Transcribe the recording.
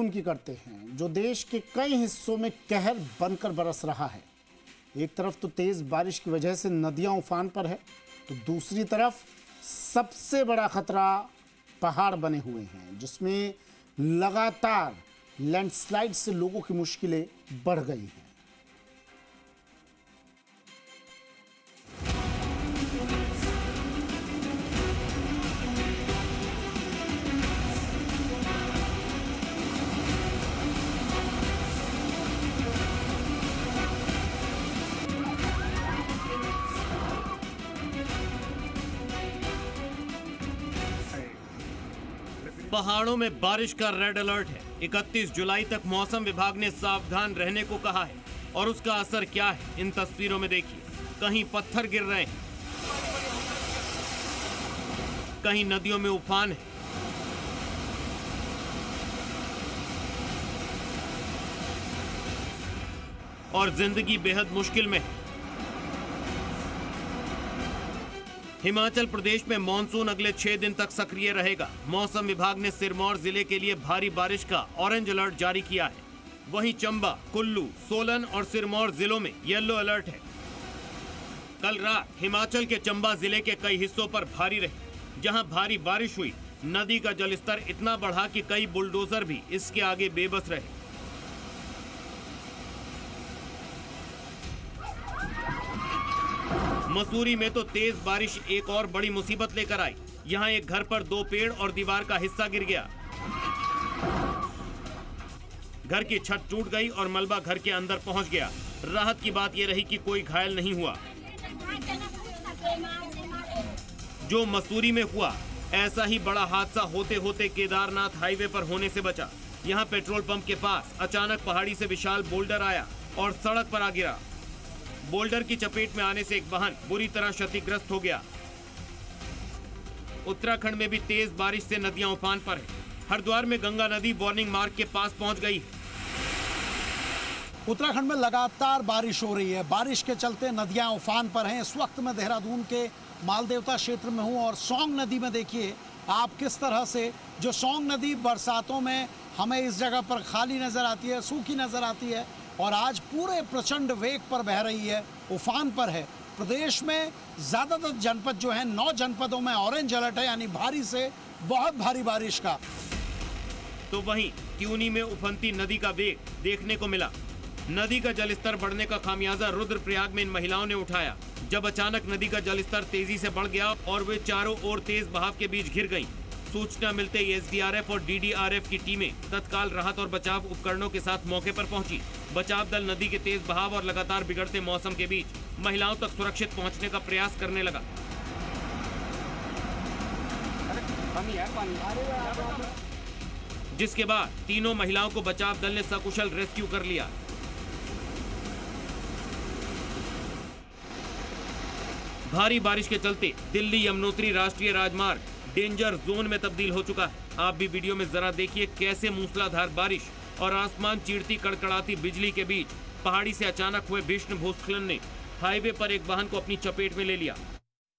उनकी करते हैं जो देश के कई हिस्सों में कहर बनकर बरस रहा है। एक तरफ तो तेज बारिश की वजह से नदियां उफान पर है, तो दूसरी तरफ सबसे बड़ा खतरा पहाड़ बने हुए हैं, जिसमें लगातार लैंडस्लाइड से लोगों की मुश्किलें बढ़ गई हैं। पहाड़ों में बारिश का रेड अलर्ट है। 31 जुलाई तक मौसम विभाग ने सावधान रहने को कहा है और उसका असर क्या है इन तस्वीरों में देखिए। कहीं पत्थर गिर रहे हैं, कहीं नदियों में उफान है, और जिंदगी बेहद मुश्किल में है। हिमाचल प्रदेश में मॉनसून अगले 6 दिन तक सक्रिय रहेगा। मौसम विभाग ने सिरमौर जिले के लिए भारी बारिश का ऑरेंज अलर्ट जारी किया है। वहीं चंबा, कुल्लू, सोलन और सिरमौर जिलों में येलो अलर्ट है। कल रात हिमाचल के चंबा जिले के कई हिस्सों पर भारी रही। जहां भारी बारिश हुई, नदी का जलस्तर इतना बढ़ा कि कई बुलडोजर भी इसके आगे बेबस रहे। मसूरी में तो तेज बारिश एक और बड़ी मुसीबत लेकर आई। यहां एक घर पर 2 पेड़ और दीवार का हिस्सा गिर गया। घर की छत टूट गई और मलबा घर के अंदर पहुंच गया। राहत की बात यह रही कि कोई घायल नहीं हुआ। जो मसूरी में हुआ, ऐसा ही बड़ा हादसा होते होते केदारनाथ हाईवे पर होने से बचा। यहां पेट्रोल पंप के पास अचानक पहाड़ी से विशाल बोल्डर आया और सड़क पर आ गिरा। बोल्डर की चपेट में आने से एक वाहन बुरी तरह क्षतिग्रस्त हो गया। उत्तराखंड में भी तेज बारिश से नदियां उफान पर है। हरिद्वार में गंगा नदी वार्निंग मार्क के पास पहुंच गई। उत्तराखंड में लगातार बारिश हो रही है। बारिश के चलते नदियां उफान पर हैं। इस वक्त मैं देहरादून के मालदेवता क्षेत्र में हूं और सौंग नदी में देखिए आप किस तरह से, जो सौंग नदी बरसातों में हमें इस जगह पर खाली नजर आती है, सूखी नजर आती है, और आज पूरे प्रचंड वेग पर बह रही है, उफान पर है। प्रदेश में ज्यादातर जनपद जो है, 9 जनपदों में ऑरेंज अलर्ट है, यानी भारी से बहुत भारी बारिश का। तो वहीं त्यूनी में उफनती नदी का वेग देखने को मिला। नदी का जलस्तर बढ़ने का खामियाजा रुद्रप्रयाग में इन महिलाओं ने उठाया, जब अचानक नदी का जलस्तर तेजी से बढ़ गया और वे चारों ओर तेज बहाव के बीच घिर गईं। सूचना मिलते ही एसडीआरएफ और डीडीआरएफ की टीमें तत्काल राहत और बचाव उपकरणों के साथ मौके पर पहुंची। बचाव दल नदी के तेज बहाव और लगातार बिगड़ते मौसम के बीच महिलाओं तक सुरक्षित पहुंचने का प्रयास करने लगा। जिसके बाद तीनों महिलाओं को बचाव दल ने सकुशल रेस्क्यू कर लिया। भारी बारिश के चलते दिल्ली यमुनोत्री राष्ट्रीय राजमार्ग डेंजर जोन में तब्दील हो चुका है। आप भी वीडियो में जरा देखिए कैसे मूसलाधार बारिश और आसमान चीरती कड़कड़ाती बिजली के बीच पहाड़ी से अचानक हुए भीषण भूस्खलन ने हाईवे पर एक वाहन को अपनी चपेट में ले लिया।